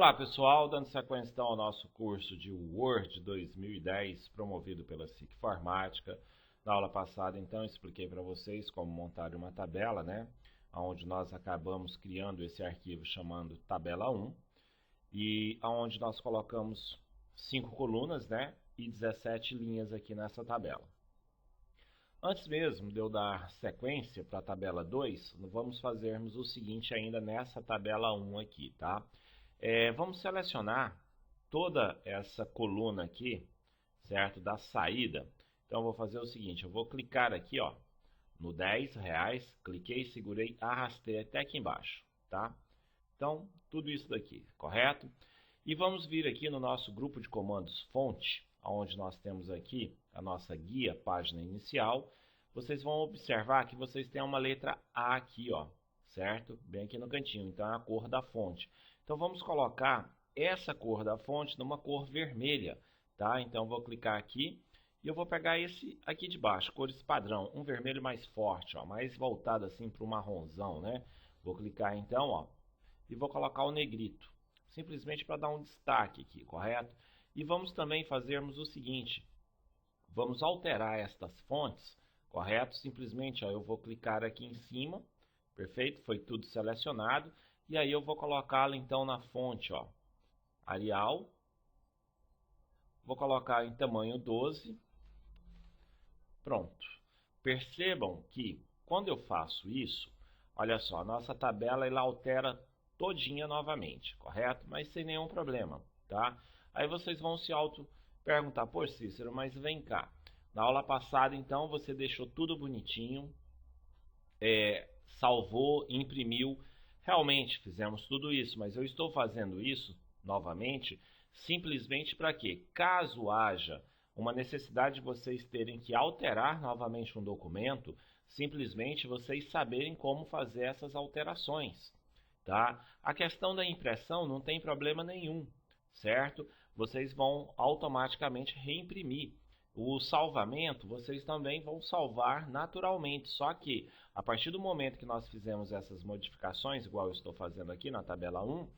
Olá pessoal, dando sequência então ao nosso curso de Word 2010, promovido pela SIC Informática. Na aula passada então expliquei para vocês como montar uma tabela, onde nós acabamos criando esse arquivo chamando tabela 1, e onde nós colocamos 5 colunas, e 17 linhas aqui nessa tabela. Antes mesmo de eu dar sequência para a tabela 2, vamos fazermos o seguinte ainda nessa tabela 1 aqui, tá? Vamos selecionar toda essa coluna aqui, certo? Da saída. Então, eu vou fazer o seguinte, eu vou clicar aqui, ó, no R$10, cliquei, segurei, arrastei até aqui embaixo, tá? Então, tudo isso daqui, correto? E vamos vir aqui no nosso grupo de comandos fonte, onde nós temos aqui a nossa guia, página inicial. Vocês vão observar que vocês têm uma letra A aqui, ó, certo? Bem aqui no cantinho, então é a cor da fonte. Então vamos colocar essa cor da fonte numa cor vermelha, tá? Então vou clicar aqui e eu vou pegar esse aqui de baixo, cores padrão, um vermelho mais forte, ó, mais voltado assim para o marronzão, Vou clicar então, ó, e vou colocar o negrito, simplesmente para dar um destaque aqui, correto? E vamos também fazermos o seguinte, vamos alterar estas fontes, correto? Simplesmente, ó, eu vou clicar aqui em cima, perfeito? Foi tudo selecionado. E aí eu vou colocá-lo então na fonte, ó, Arial. Vou colocar em tamanho 12. Pronto. Percebam que quando eu faço isso, olha só, a nossa tabela ela altera todinha novamente, correto? Mas sem nenhum problema, tá? Aí vocês vão se perguntar, pô Cícero, mas vem cá. Na aula passada, então, você deixou tudo bonitinho, salvou, imprimiu. Realmente fizemos tudo isso, mas eu estou fazendo isso novamente simplesmente para que, caso haja uma necessidade de vocês terem que alterar novamente um documento, simplesmente vocês saberem como fazer essas alterações, tá? A questão da impressão não tem problema nenhum, certo? Vocês vão automaticamente reimprimir. O salvamento, vocês também vão salvar naturalmente, só que a partir do momento que nós fizemos essas modificações, igual eu estou fazendo aqui na tabela 1,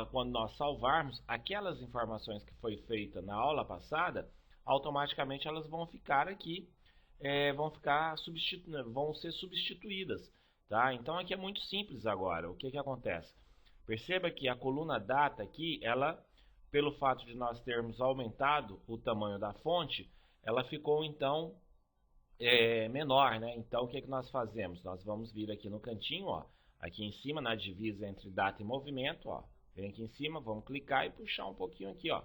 quando nós salvarmos, aquelas informações que foi feita na aula passada, automaticamente elas vão ficar aqui, vão ser substituídas, tá? Então aqui é muito simples agora. O que que acontece? Perceba que a coluna data aqui, ela, pelo fato de nós termos aumentado o tamanho da fonte, ela ficou então menor, Então o que que nós fazemos? Nós vamos vir aqui no cantinho, ó, aqui em cima, na divisa entre data e movimento, ó, vem aqui em cima, vamos clicar e puxar um pouquinho aqui, ó.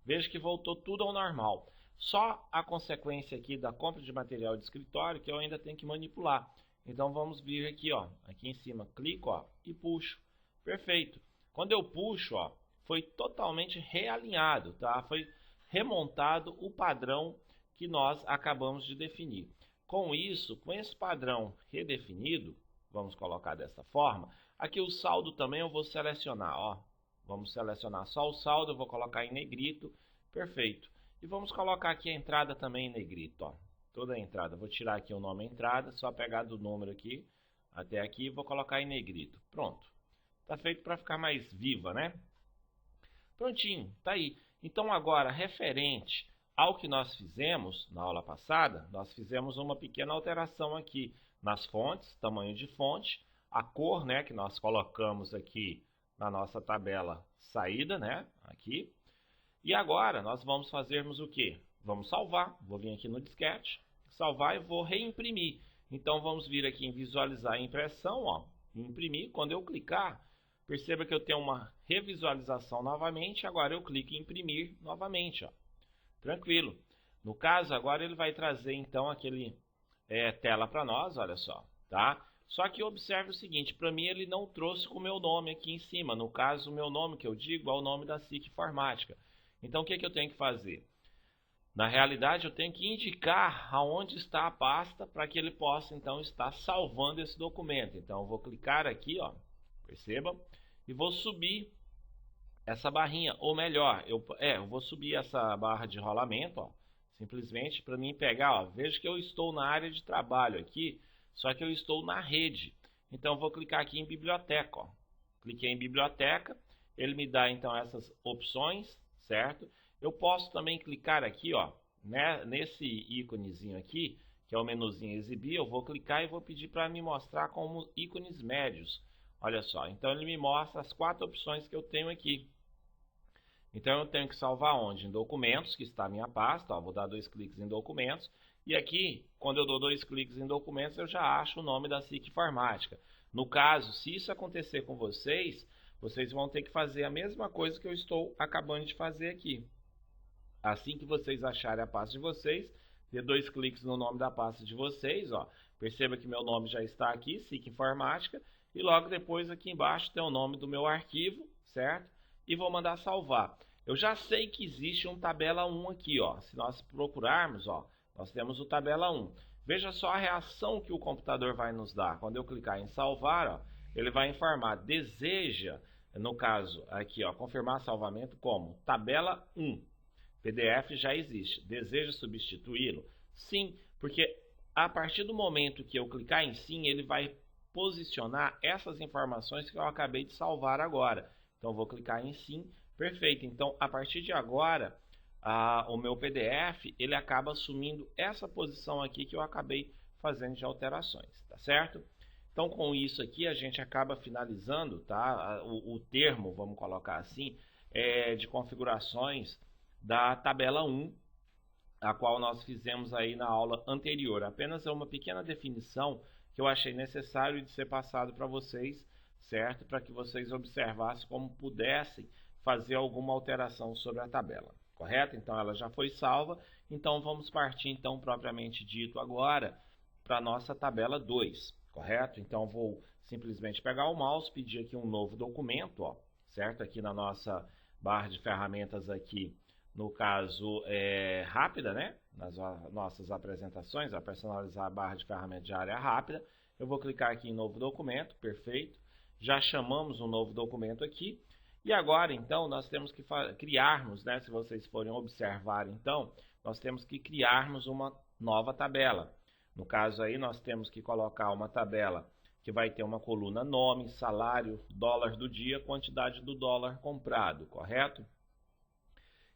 Veja que voltou tudo ao normal. Só a consequência aqui da compra de material de escritório que eu ainda tenho que manipular. Então vamos vir aqui, ó, aqui em cima, clico, ó, e puxo. Perfeito. Quando eu puxo, ó, foi totalmente realinhado, tá? Foi remontado o padrão que nós acabamos de definir. Com isso, com esse padrão redefinido, vamos colocar dessa forma, aqui o saldo também eu vou selecionar, ó. Vamos selecionar só o saldo, eu vou colocar em negrito, perfeito. E vamos colocar aqui a entrada também em negrito, ó. Toda a entrada, vou tirar aqui o nome entrada, só pegar do número aqui, até aqui, e vou colocar em negrito. Pronto. Tá feito para ficar mais viva, Prontinho, tá aí. Então agora, referente ao que nós fizemos na aula passada, nós fizemos uma pequena alteração aqui nas fontes, tamanho de fonte, a cor, que nós colocamos aqui na nossa tabela saída, aqui. E agora nós vamos fazermos o quê? Vamos salvar, vou vir aqui no disquete, salvar e vou reimprimir. Então vamos vir aqui em visualizar a impressão, ó, imprimir. Quando eu clicar, perceba que eu tenho uma revisualização novamente, agora eu clico em imprimir novamente, ó. Tranquilo. No caso, agora ele vai trazer então aquele tela para nós, olha só, tá? Só que observe o seguinte, para mim ele não trouxe com o meu nome aqui em cima. No caso, o meu nome que eu digo é o nome da SIC Informática. Então o que que eu tenho que fazer? Na realidade, eu tenho que indicar aonde está a pasta para que ele possa então estar salvando esse documento. Então eu vou clicar aqui, ó, perceba, e vou subir essa barrinha, ou melhor, eu vou subir essa barra de rolamento, ó, simplesmente para mim pegar, ó, veja que eu estou na área de trabalho aqui, só que eu estou na rede. Então eu vou clicar aqui em biblioteca, ó. Cliquei em biblioteca, ele me dá então essas opções, certo? Eu posso também clicar aqui, ó, né, nesse íconezinho aqui, que é o menuzinho exibir, eu vou clicar e vou pedir para me mostrar como ícones médios. Olha só, então ele me mostra as 4 opções que eu tenho aqui. Então eu tenho que salvar onde? Em documentos, que está a minha pasta, ó, vou dar 2 cliques em documentos, e aqui, quando eu dou 2 cliques em documentos, eu já acho o nome da SIC Informática. No caso, se isso acontecer com vocês, vocês vão ter que fazer a mesma coisa que eu estou acabando de fazer aqui. Assim que vocês acharem a pasta de vocês, dê 2 cliques no nome da pasta de vocês, ó. Perceba que meu nome já está aqui, SIC Informática, e logo depois aqui embaixo tem o nome do meu arquivo, certo? E vou mandar salvar. Eu já sei que existe um tabela 1 aqui, ó. Se nós procurarmos, ó, nós temos o tabela 1. Veja só a reação que o computador vai nos dar. Quando eu clicar em salvar, ó, ele vai informar, deseja, no caso aqui, ó, confirmar salvamento como tabela 1. PDF já existe. Deseja substituí-lo? Sim, porque a partir do momento que eu clicar em sim, ele vai posicionar essas informações que eu acabei de salvar agora. Então, vou clicar em sim. Perfeito. Então, a partir de agora, o meu PDF, ele acaba assumindo essa posição aqui que eu acabei fazendo de alterações, tá certo? Então, com isso aqui, a gente acaba finalizando, tá? O termo, vamos colocar assim, de configurações da tabela 1, a qual nós fizemos aí na aula anterior. Apenas é uma pequena definição que eu achei necessário de ser passado para vocês, certo? Para que vocês observassem como pudessem fazer alguma alteração sobre a tabela, correto? Então ela já foi salva, então vamos partir então propriamente dito agora para a nossa tabela 2, correto? Então vou simplesmente pegar o mouse, pedir aqui um novo documento, ó, certo? Aqui na nossa barra de ferramentas aqui, no caso rápida, né? Nas nossas apresentações, a personalizar a barra de ferramentas de área rápida, eu vou clicar aqui em novo documento, perfeito. Já chamamos um novo documento aqui. E agora, então, nós temos que criarmos, né? Se vocês forem observar, então, nós temos que criarmos uma nova tabela. No caso aí, nós temos que colocar uma tabela que vai ter uma coluna nome, salário, dólar do dia, quantidade do dólar comprado, correto?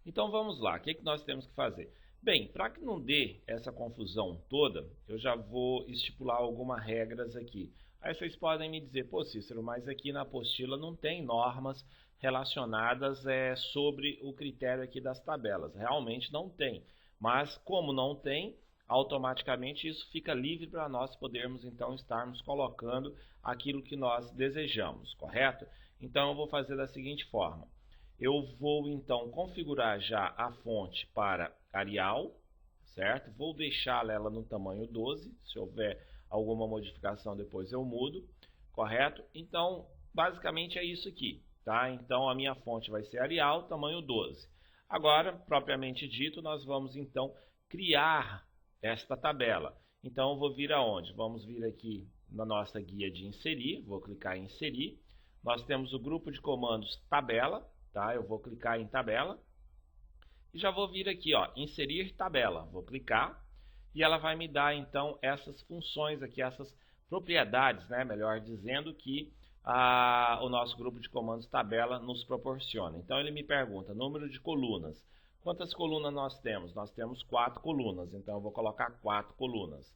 Então vamos lá, o que nós temos que fazer? Bem, para que não dê essa confusão toda, eu já vou estipular algumas regras aqui. Aí vocês podem me dizer, pô Cícero, mas aqui na apostila não tem normas relacionadas sobre o critério aqui das tabelas. Realmente não tem, mas como não tem, automaticamente isso fica livre para nós podermos então estarmos colocando aquilo que nós desejamos, correto? Então eu vou fazer da seguinte forma. Eu vou então configurar já a fonte para Arial, certo? Vou deixar ela no tamanho 12, se houver alguma modificação depois eu mudo, correto? Então, basicamente é isso aqui, tá? Então a minha fonte vai ser Arial, tamanho 12. Agora, propriamente dito, nós vamos então criar esta tabela. Então eu vou vir aonde? Vamos vir aqui na nossa guia de inserir, vou clicar em inserir. Nós temos o grupo de comandos tabela. Tá? Eu vou clicar em tabela e já vou vir aqui, ó, inserir tabela. Vou clicar e ela vai me dar então essas funções aqui, essas propriedades, né? Melhor dizendo, que o nosso grupo de comandos tabela nos proporciona. Então ele me pergunta número de colunas. Quantas colunas nós temos? Nós temos 4 colunas, então eu vou colocar 4 colunas.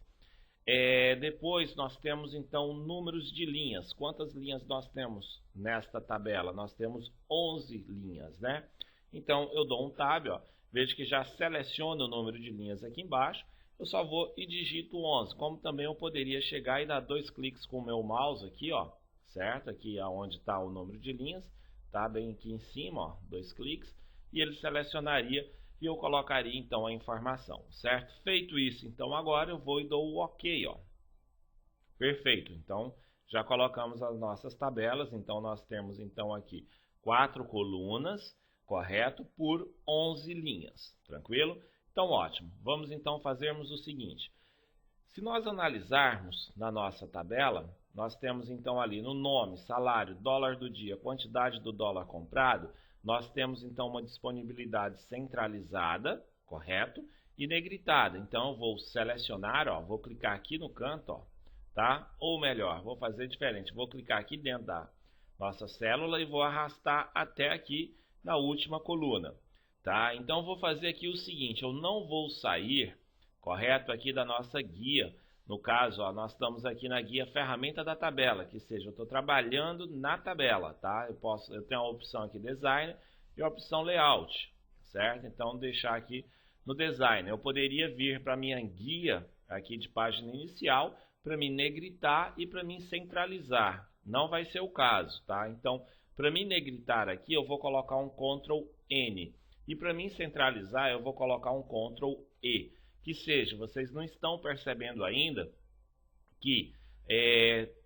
Depois nós temos então números de linhas. Quantas linhas nós temos nesta tabela? Nós temos 11 linhas, né? Então eu dou um tab, ó, vejo que já seleciona o número de linhas aqui embaixo. Eu só vou e digito 11. Como também eu poderia chegar e dar 2 cliques com o meu mouse aqui, ó, certo? Aqui é onde está o número de linhas, tá bem aqui em cima, ó, 2 cliques, e ele selecionaria e eu colocaria então a informação, certo? Feito isso, então agora eu vou e dou o OK, ó. Perfeito, então já colocamos as nossas tabelas, então nós temos então aqui 4 colunas, correto? Por 11 linhas, tranquilo? Então ótimo, vamos então fazermos o seguinte. Se nós analisarmos na nossa tabela, nós temos então ali no nome, salário, dólar do dia, quantidade do dólar comprado, nós temos então uma disponibilidade centralizada, correto? E negritada. Então eu vou selecionar, ó, vou clicar aqui no canto, ó, tá? Ou melhor, vou fazer diferente, vou clicar aqui dentro nossa célula e vou arrastar até aqui na última coluna, tá? Então vou fazer aqui o seguinte, eu não vou sair, correto, aqui da nossa guia. No caso, ó, nós estamos aqui na guia ferramenta da tabela, que seja, eu estou trabalhando na tabela, tá? Eu tenho a opção aqui design e a opção layout, certo? Então deixar aqui no design. Eu poderia vir para minha guia aqui de página inicial para me negritar e para me centralizar. Não vai ser o caso, tá? Então, para me negritar aqui, eu vou colocar um Ctrl N. E para me centralizar, eu vou colocar um Ctrl E. Que seja, vocês não estão percebendo ainda que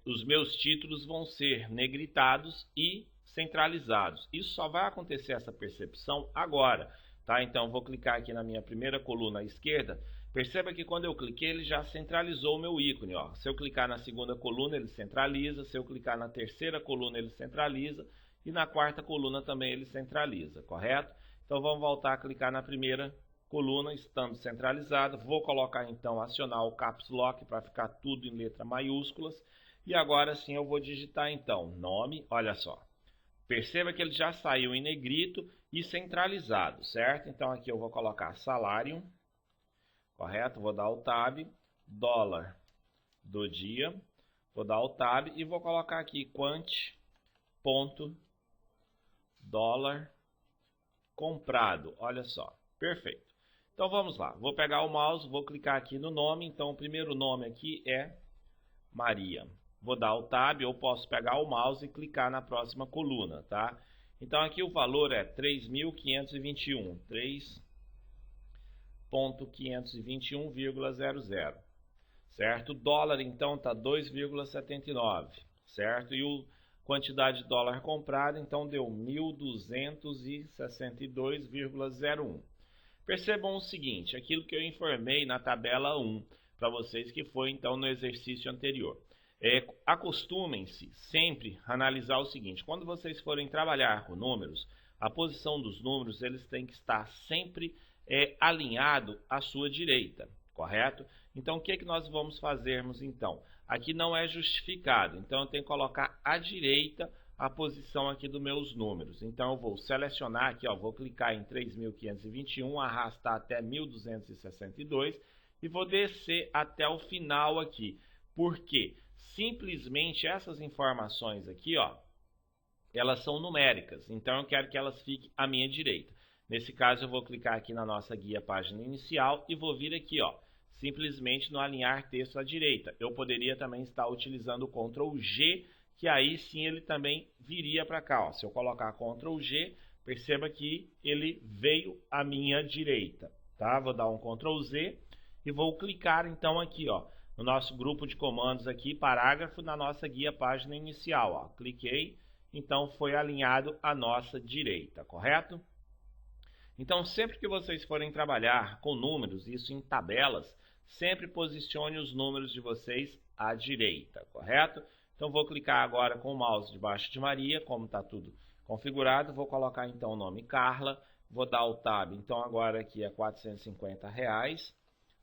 os meus títulos vão ser negritados e centralizados. Isso só vai acontecer essa percepção agora, tá? Então, vou clicar aqui na minha primeira coluna à esquerda. Perceba que quando eu cliquei, ele já centralizou o meu ícone, ó. Se eu clicar na segunda coluna, ele centraliza. Se eu clicar na terceira coluna, ele centraliza. E na quarta coluna também ele centraliza, correto? Então, vamos voltar a clicar na primeira coluna, estando centralizado. Vou colocar então, acionar o Caps Lock para ficar tudo em letras maiúsculas. E agora sim eu vou digitar então, nome, olha só. Perceba que ele já saiu em negrito e centralizado, certo? Então aqui eu vou colocar salário, correto? Vou dar o tab, dólar do dia, vou dar o tab e vou colocar aqui quant.dólar comprado, olha só, perfeito. Então vamos lá, vou pegar o mouse, vou clicar aqui no nome, então o primeiro nome aqui é Maria. Vou dar o tab, ou posso pegar o mouse e clicar na próxima coluna, tá? Então aqui o valor é 3.521, 3.521,00, certo? O dólar então tá 2,79, certo? E a quantidade de dólar comprado então deu 1.262,01. Percebam o seguinte, aquilo que eu informei na tabela 1 para vocês, que foi então no exercício anterior. Acostumem-se sempre a analisar o seguinte, quando vocês forem trabalhar com números, a posição dos números eles têm que estar sempre alinhado à sua direita, correto? Então o que nós vamos fazermos então? Aqui não é justificado, então eu tenho que colocar à direita a posição aqui dos meus números. Então eu vou selecionar aqui, ó, vou clicar em 3.521, arrastar até 1.262 e vou descer até o final aqui. Por quê? Simplesmente essas informações aqui, ó, elas são numéricas, então eu quero que elas fiquem à minha direita. Nesse caso eu vou clicar aqui na nossa guia página inicial e vou vir aqui, ó, simplesmente no alinhar texto à direita. Eu poderia também estar utilizando o Ctrl G, que aí sim ele também viria para cá, ó. Se eu colocar Ctrl G, perceba que ele veio à minha direita, tá? Vou dar um Ctrl Z e vou clicar então aqui, ó, no nosso grupo de comandos aqui, parágrafo, na nossa guia página inicial, ó. Cliquei, então foi alinhado à nossa direita, correto? Então sempre que vocês forem trabalhar com números, isso em tabelas, sempre posicione os números de vocês à direita, correto? Então vou clicar agora com o mouse debaixo de Maria, como está tudo configurado, vou colocar então o nome Carla, vou dar o tab, então agora aqui é R$450,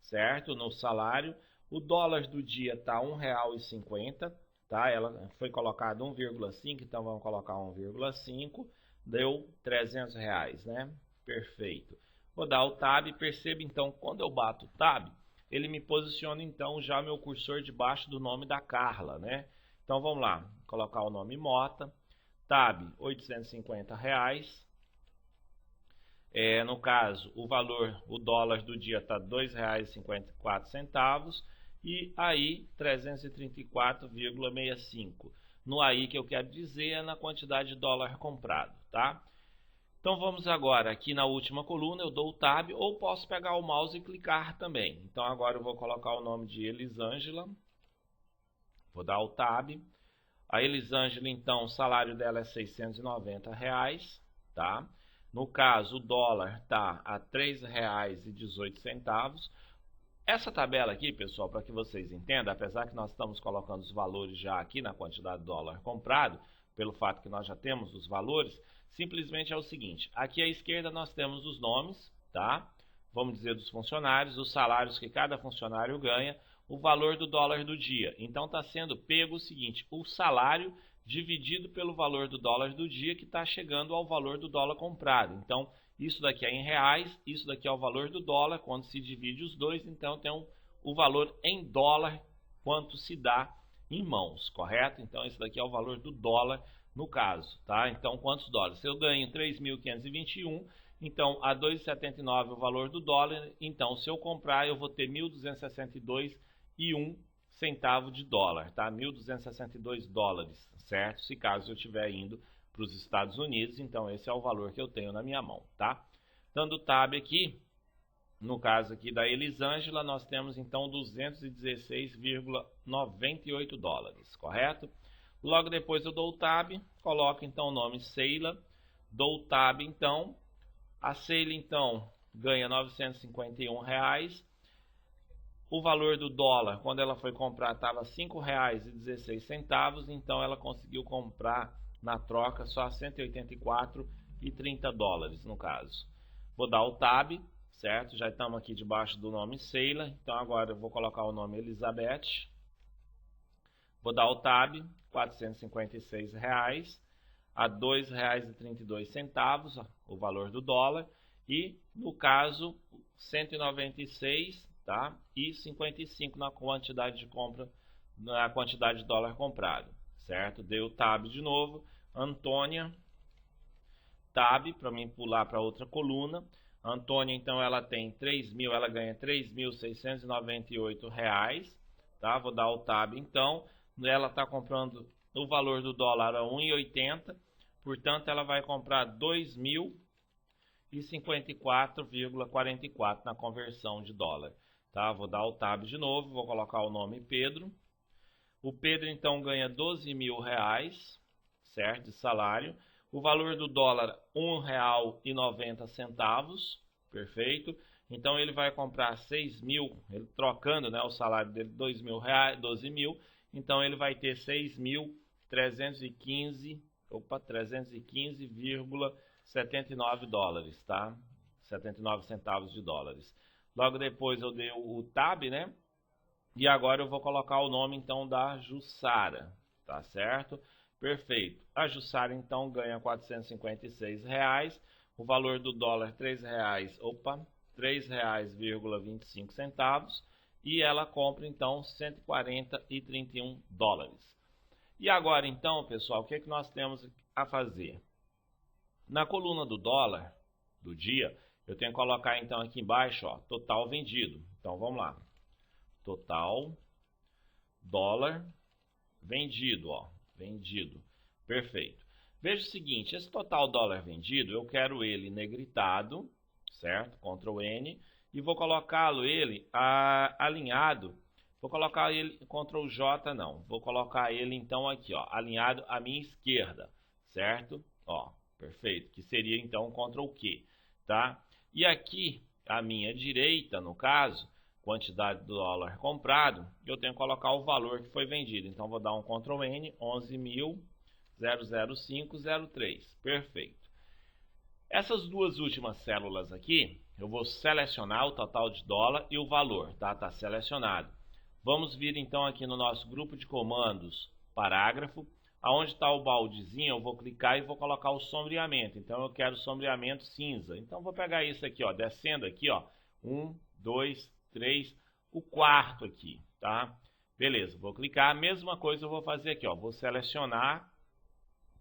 certo? No salário, o dólar do dia está R$1,50, tá? Ela foi colocado 1,5, então vamos colocar 1,5, deu R$300, né? Perfeito. Vou dar o tab, perceba então, quando eu bato o tab, ele me posiciona então já meu cursor debaixo do nome da Carla, né? Então vamos lá, colocar o nome Mota, tab R$850, no caso o valor, o dólar do dia está R$2,54 e aí 334,65. No aí que eu quero dizer é na quantidade de dólar comprado, tá? Então vamos agora aqui na última coluna, eu dou o tab ou posso pegar o mouse e clicar também. Então agora eu vou colocar o nome de Elisângela, vou dar o tab. A Elisângela então o salário dela é R$690, tá? No caso o dólar está a R$3,18. Essa tabela aqui, pessoal, para que vocês entendam, apesar que nós estamos colocando os valores já aqui na quantidade de dólar comprado, pelo fato que nós já temos os valores, simplesmente é o seguinte, aqui à esquerda nós temos os nomes, tá? Vamos dizer dos funcionários, os salários que cada funcionário ganha, o valor do dólar do dia. Então está sendo pego o seguinte, o salário dividido pelo valor do dólar do dia, que está chegando ao valor do dólar comprado. Então, isso daqui é em reais, isso daqui é o valor do dólar. Quando se divide os dois, então tem o valor em dólar, quanto se dá em mãos, correto? Então, esse daqui é o valor do dólar no caso, tá? Então, quantos dólares? Se eu ganho 3.521, então a 2,79 é o valor do dólar. Então, se eu comprar, eu vou ter 1.262,01 centavo de dólar, tá? 1.262 dólares, certo? Se caso eu estiver indo para os Estados Unidos, então esse é o valor que eu tenho na minha mão, tá? Dando tab aqui, no caso aqui da Elisângela, nós temos então 216,98 dólares, correto? Logo depois eu dou o tab, coloco então o nome Sheila, dou o tab então, a Sheila então ganha R$ 951. O valor do dólar, quando ela foi comprar, estava R$ 5,16, então ela conseguiu comprar na troca só 184,30 dólares no caso. Vou dar o tab, certo? Já estamos aqui debaixo do nome Sheila, então agora eu vou colocar o nome Elizabeth. Vou dar o tab, R$ 456 a R$ 2,32 o valor do dólar, e no caso 196, tá? E 55 na quantidade de compra, na quantidade de dólar comprado, certo? Dei o tab de novo, Antônia, tab para mim pular para outra coluna. Antônia então ela tem 3.000, ela ganha R$ 3.698, tá? Vou dar o tab então, ela está comprando o valor do dólar a 1,80, portanto ela vai comprar 2.054,44 na conversão de dólar, tá? Vou dar o tab de novo, vou colocar o nome Pedro. O Pedro então ganha R$ 12.000, certo, de salário. O valor do dólar R$ 1,90, perfeito. Então ele vai comprar 6.000, ele trocando, né, o salário dele, R$ 12.000, então ele vai ter 315,79 dólares, tá? 79 centavos de dólares. Logo depois eu dei o tab, né? E agora eu vou colocar o nome então da Jussara, tá certo? Perfeito. A Jussara então ganha R$ 456, o valor do dólar R$ 3,25, e ela compra então 140,31 dólares. E agora então, pessoal, o que é que nós temos a fazer? Na coluna do dólar do dia, eu tenho que colocar então aqui embaixo, ó, total vendido. Então vamos lá. Total dólar vendido, ó, vendido. Perfeito. Veja o seguinte, esse total dólar vendido, eu quero ele negritado, certo? Ctrl N, e vou colocá-lo ele alinhado. Vou colocar ele Ctrl J, não. Vou colocar ele então aqui, ó, alinhado à minha esquerda, certo? Ó, perfeito. Que seria então Ctrl Q, tá? E aqui à minha direita, no caso, quantidade do dólar comprado, eu tenho que colocar o valor que foi vendido. Então vou dar um Ctrl N, 11.005,03. Perfeito. Essas duas últimas células aqui, eu vou selecionar o total de dólar e o valor, tá? Tá selecionado. Vamos vir então aqui no nosso grupo de comandos, parágrafo, aonde está o baldezinho, eu vou clicar e vou colocar o sombreamento. Então eu quero sombreamento cinza. Então vou pegar isso aqui, ó, descendo aqui, ó, 1, 2, 3, o quarto aqui, tá? Beleza, vou clicar, a mesma coisa eu vou fazer aqui, ó, vou selecionar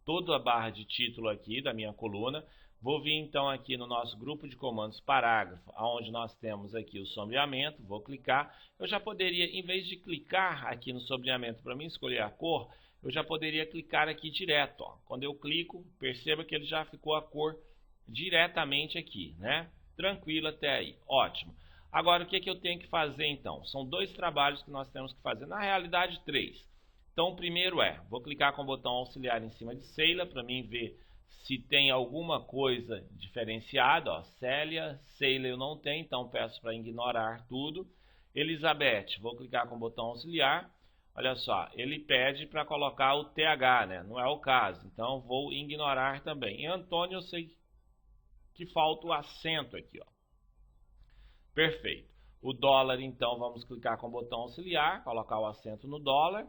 toda a barra de título aqui da minha coluna. Vou vir então aqui no nosso grupo de comandos parágrafo, onde nós temos aqui o sombreamento, vou clicar. Eu já poderia, em vez de clicar aqui no sombreamento para mim escolher a cor, eu já poderia clicar aqui direto, ó. Quando eu clico, perceba que ele já ficou a cor diretamente aqui, né? Tranquilo até aí, ótimo. Agora o que que eu tenho que fazer então? São dois trabalhos que nós temos que fazer, na realidade 3. Então o primeiro vou clicar com o botão auxiliar em cima de Sheila para mim ver se tem alguma coisa diferenciada, ó, Célia, Sheila eu não tenho, então peço para ignorar tudo. Elizabeth, vou clicar com o botão auxiliar, olha só, ele pede para colocar o TH, né? Não é o caso, então vou ignorar também. Em Antônio eu sei que falta o acento aqui, ó. Perfeito. O dólar então vamos clicar com o botão auxiliar, colocar o acento no dólar,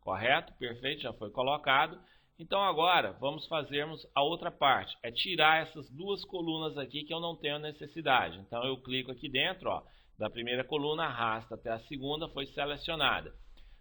correto? Perfeito, já foi colocado. Então agora vamos fazermos a outra parte, é tirar essas duas colunas aqui que eu não tenho necessidade. Então eu clico aqui dentro, ó, da primeira coluna, arrasta até a segunda, foi selecionada.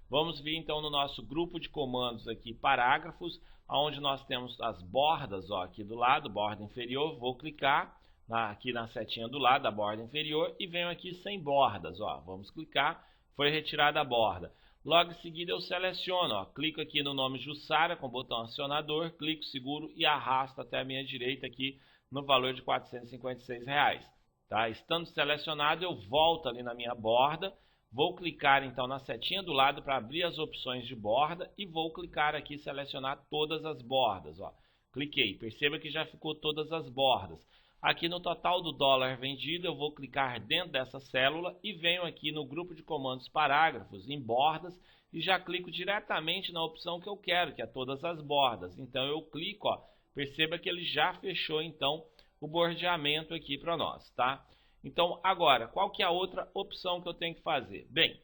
Vamos vir então no nosso grupo de comandos aqui, parágrafos, onde nós temos as bordas, ó, aqui do lado, borda inferior. Vou clicar aqui na setinha do lado da borda inferior e venho aqui sem bordas, ó. Vamos clicar, foi retirada a borda. Logo em seguida eu seleciono, ó, clico aqui no nome Jussara com o botão acionador, clico, seguro e arrasto até a minha direita aqui no valor de R$ 456. Tá? Estando selecionado, eu volto ali na minha borda, vou clicar então na setinha do lado para abrir as opções de borda e vou clicar aqui selecionar todas as bordas. Ó. Cliquei, perceba que já ficou todas as bordas. Aqui no total do dólar vendido, eu vou clicar dentro dessa célula e venho aqui no grupo de comandos parágrafos, em bordas, e já clico diretamente na opção que eu quero, que é todas as bordas. Então eu clico, ó, perceba que ele já fechou então o bordeamento aqui para nós, tá? Então agora, qual que é a outra opção que eu tenho que fazer? Bem,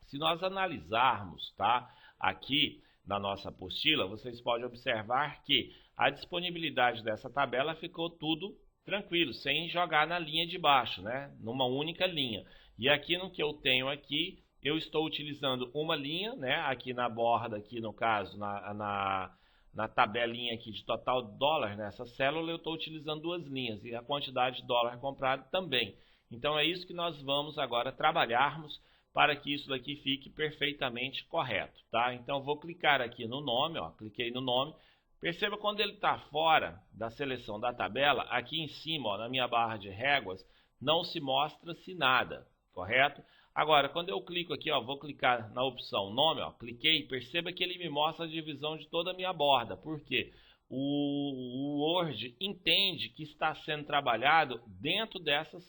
se nós analisarmos, tá, aqui na nossa apostila, vocês podem observar que a disponibilidade dessa tabela ficou tudo tranquilo, sem jogar na linha de baixo, né? Numa única linha. E aqui no que eu tenho aqui, eu estou utilizando uma linha, né? Aqui na borda, aqui no caso, na tabelinha aqui de total dólar, nessa célula, eu estou utilizando duas linhas. E a quantidade de dólar comprado também. Então é isso que nós vamos agora trabalharmos para que isso daqui fique perfeitamente correto, tá? Então vou clicar aqui no nome, ó, cliquei no nome. Perceba quando ele está fora da seleção da tabela, aqui em cima, ó, na minha barra de réguas, não se mostra-se nada, correto? Agora, quando eu clico aqui, ó, vou clicar na opção nome, ó, cliquei, perceba que ele me mostra a divisão de toda a minha borda, porque o Word entende que está sendo trabalhado dentro dessas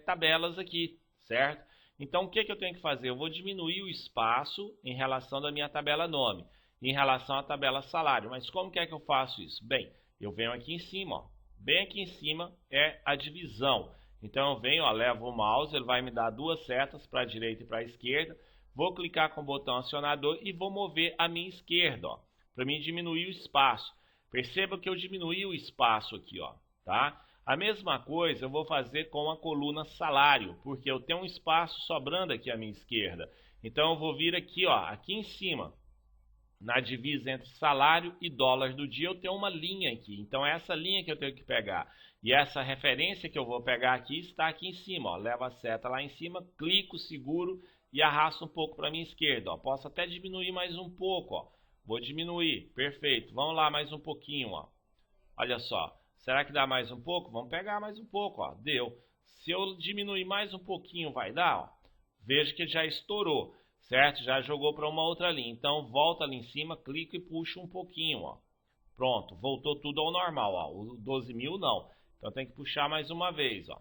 tabelas aqui, certo? Então, o que eu tenho que fazer? Eu vou diminuir o espaço em relação da minha tabela nome, em relação à tabela salário. Mas como que é que eu faço isso? Bem, eu venho aqui em cima, ó. Bem aqui em cima é a divisão. Então eu venho, ó, levo o mouse, ele vai me dar duas setas para a direita e para a esquerda. Vou clicar com o botão acionador e vou mover a minha esquerda, ó, para mim diminuir o espaço. Perceba que eu diminuí o espaço aqui, ó, tá? A mesma coisa eu vou fazer com a coluna salário, porque eu tenho um espaço sobrando aqui à minha esquerda. Então eu vou vir aqui, ó, aqui em cima. Na divisa entre salário e dólar do dia, eu tenho uma linha aqui. Então, é essa linha que eu tenho que pegar. E essa referência que eu vou pegar aqui está aqui em cima. Ó. Levo a seta lá em cima, clico, seguro e arrasto um pouco para a minha esquerda. Ó. Posso até diminuir mais um pouco. Ó. Vou diminuir. Perfeito. Vamos lá mais um pouquinho. Ó. Olha só. Será que dá mais um pouco? Vamos pegar mais um pouco. Ó. Deu. Se eu diminuir mais um pouquinho, vai dar? Ó. Veja que já estourou. Certo? Já jogou para uma outra linha. Então, volta ali em cima, clica e puxa um pouquinho. Ó. Pronto, voltou tudo ao normal. Ó. O 12.000 não. Então, tem que puxar mais uma vez. Ó.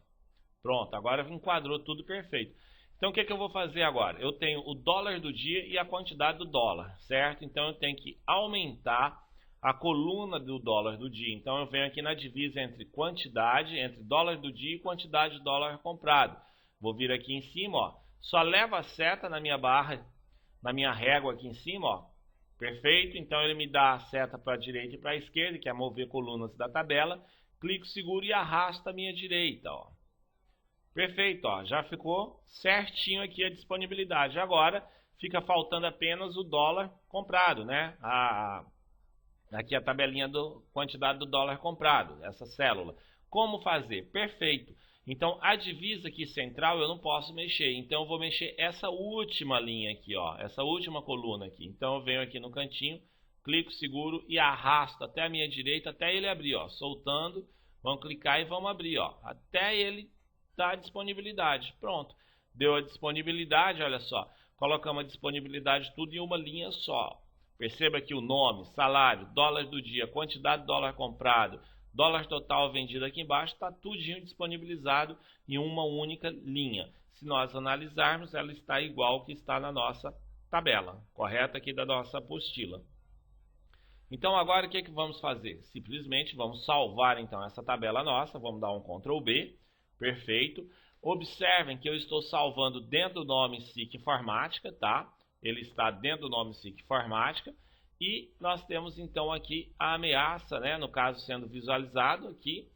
Pronto, agora enquadrou tudo perfeito. Então, o que eu vou fazer agora? Eu tenho o dólar do dia e a quantidade do dólar, certo? Então, eu tenho que aumentar a coluna do dólar do dia. Então, eu venho aqui na divisa entre quantidade, entre dólar do dia e quantidade de dólar comprado. Vou vir aqui em cima, ó. Só levo a seta na minha barra, na minha régua aqui em cima, ó. Perfeito? Então ele me dá a seta para a direita e para a esquerda, que é mover colunas da tabela. Clico, seguro e arrasto a minha direita, ó. Perfeito, ó. Já ficou certinho aqui a disponibilidade. Agora fica faltando apenas o dólar comprado, né? Aqui a tabelinha da quantidade do dólar comprado, essa célula. Como fazer? Perfeito. Então, a divisa aqui central eu não posso mexer. Então, eu vou mexer essa última linha aqui, ó. Essa última coluna aqui. Então, eu venho aqui no cantinho, clico, seguro e arrasto até a minha direita, até ele abrir, ó. Soltando, vamos clicar e vamos abrir, ó. Até ele dar a disponibilidade. Pronto. Deu a disponibilidade, olha só. Colocamos a disponibilidade tudo em uma linha só. Perceba que o nome, salário, dólar do dia, quantidade de dólar comprado, dólar total vendido aqui embaixo, está tudinho disponibilizado em uma única linha. Se nós analisarmos, ela está igual que está na nossa tabela, correta aqui da nossa apostila. Então agora o que vamos fazer? Simplesmente vamos salvar então essa tabela nossa, vamos dar um Ctrl B, perfeito. Observem que eu estou salvando dentro do nome SIC Informática, tá? Ele está dentro do nome SIC Informática. E nós temos então aqui a ameaça, né, no caso sendo visualizado aqui.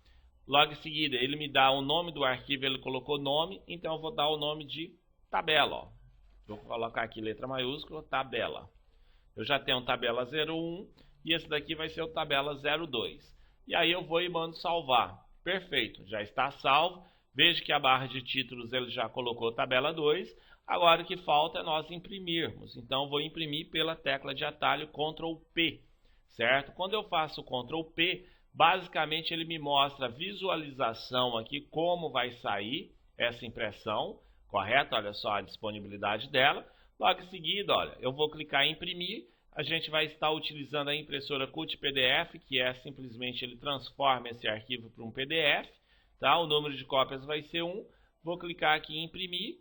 Logo em seguida ele me dá o nome do arquivo, ele colocou nome, então eu vou dar o nome de tabela. Ó. Vou colocar aqui letra maiúscula, tabela. Eu já tenho tabela 01 e esse daqui vai ser o tabela 02. E aí eu vou e mando salvar. Perfeito, já está salvo. Veja que a barra de títulos ele já colocou tabela 2. Agora o que falta é nós imprimirmos. Então eu vou imprimir pela tecla de atalho Ctrl P, certo? Quando eu faço Ctrl P, basicamente ele me mostra a visualização aqui, como vai sair essa impressão, correto? Olha só a disponibilidade dela. Logo em seguida, olha, eu vou clicar em imprimir. A gente vai estar utilizando a impressora Cut PDF, que é simplesmente ele transforma esse arquivo para um PDF, tá? O número de cópias vai ser 1. Vou clicar aqui em imprimir.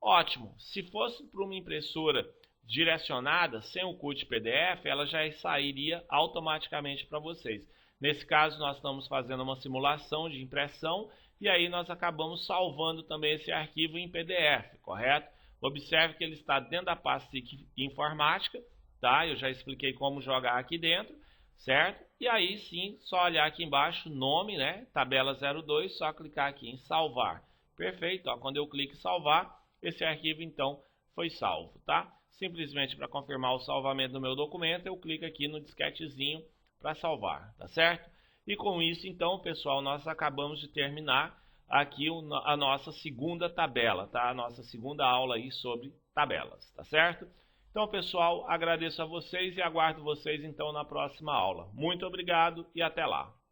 Ótimo. Se fosse para uma impressora direcionada, sem o Cut PDF, ela já sairia automaticamente para vocês. Nesse caso, nós estamos fazendo uma simulação de impressão e aí nós acabamos salvando também esse arquivo em PDF, correto? Observe que ele está dentro da pasta informática, tá? Eu já expliquei como jogar aqui dentro, certo? E aí sim, só olhar aqui embaixo, nome, né? Tabela 02, só clicar aqui em salvar. Perfeito, ó, quando eu clico em salvar, esse arquivo então foi salvo, tá? Simplesmente para confirmar o salvamento do meu documento, eu clico aqui no disquetezinho para salvar, tá certo? E com isso então, pessoal, nós acabamos de terminar aqui a nossa segunda tabela, tá? A nossa segunda aula aí sobre tabelas, tá certo? Então, pessoal, agradeço a vocês e aguardo vocês então na próxima aula. Muito obrigado e até lá!